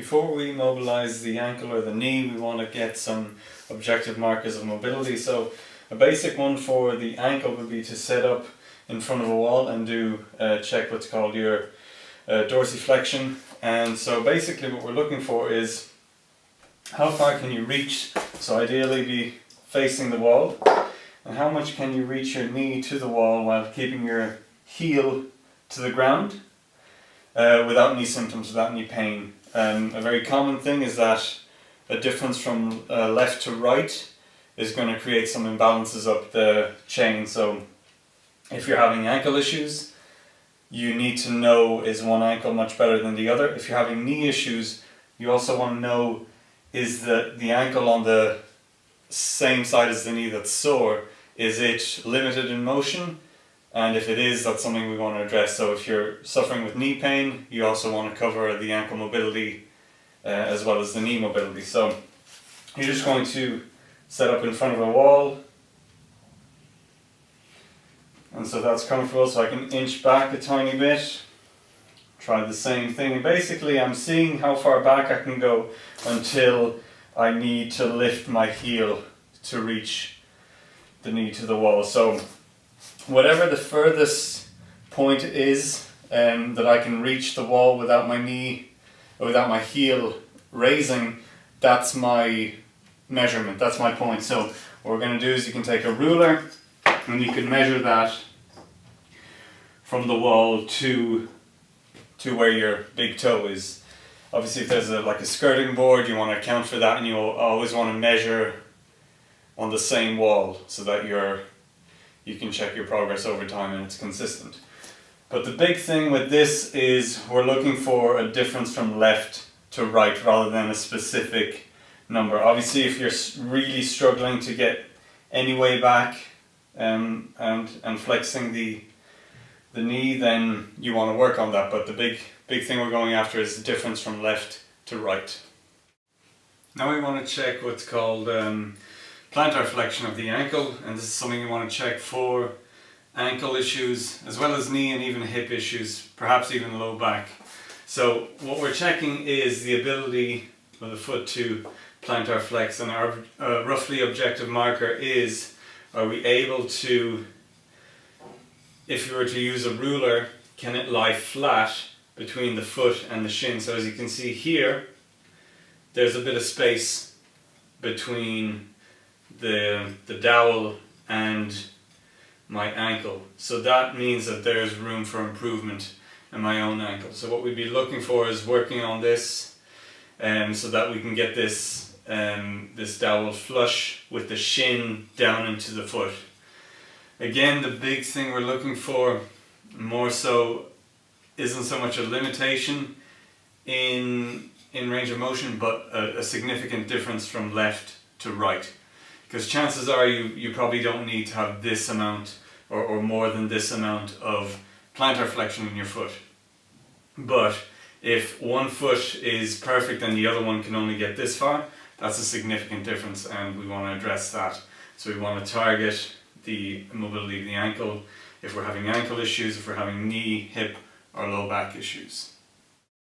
before we mobilize the ankle or the knee, we want to get some objective markers of mobility. So a basic one for the ankle would be to set up in front of a wall and do check what's called your dorsiflexion. And so basically what we're looking for is how far can you reach, so ideally be facing the wall, and how much can you reach your knee to the wall while keeping your heel to the ground without any symptoms, without any pain. A very common thing is that a difference from left to right is going to create some imbalances up the chain. So if you're having ankle issues, you need to know, is one ankle much better than the other? If you're having knee issues, you also want to know, is the ankle on the same side as the knee that's sore, is it limited in motion? And if it is, that's something we want to address. So if you're suffering with knee pain, you also want to cover the ankle mobility as well as the knee mobility. So you're just going to set up in front of a wall, and so that's comfortable, so I can inch back a tiny bit. Try the same thing, and basically I'm seeing how far back I can go until I need to lift my heel to reach the knee to the wall. So whatever the furthest point is that I can reach the wall without my knee, or without my heel raising, that's my measurement, that's my point. So what we're going to do is you can take a ruler and you can measure that from the wall to where your big toe is. Obviously if there's like a skirting board, you want to account for that, and you always want to measure on the same wall so that you can check your progress over time and it's consistent. But the big thing with this is we're looking for a difference from left to right rather than a specific number. Obviously if you're really struggling to get any way back and flexing the knee, then you want to work on that. But the big thing we're going after is the difference from left to right. Now we want to check what's called plantar flexion of the ankle, and this is something you want to check for ankle issues as well as knee and even hip issues, perhaps even low back. So what we're checking is the ability of the foot to plantar flex, and our roughly objective marker is, are we able to, if you were to use a ruler, can it lie flat between the foot and the shin? So as you can see here, there's a bit of space between the dowel and my ankle. So that means that there's room for improvement in my own ankle. So what we'd be looking for is working on this so that we can get this dowel flush with the shin down into the foot. Again, the big thing we're looking for more so isn't so much a limitation in range of motion, but a significant difference from left to right. Because chances are you probably don't need to have this amount or more than this amount of plantar flexion in your foot. But if one foot is perfect and the other one can only get this far, that's a significant difference, and we want to address that. So we want to target the mobility of the ankle if we're having ankle issues, if we're having knee, hip or low back issues.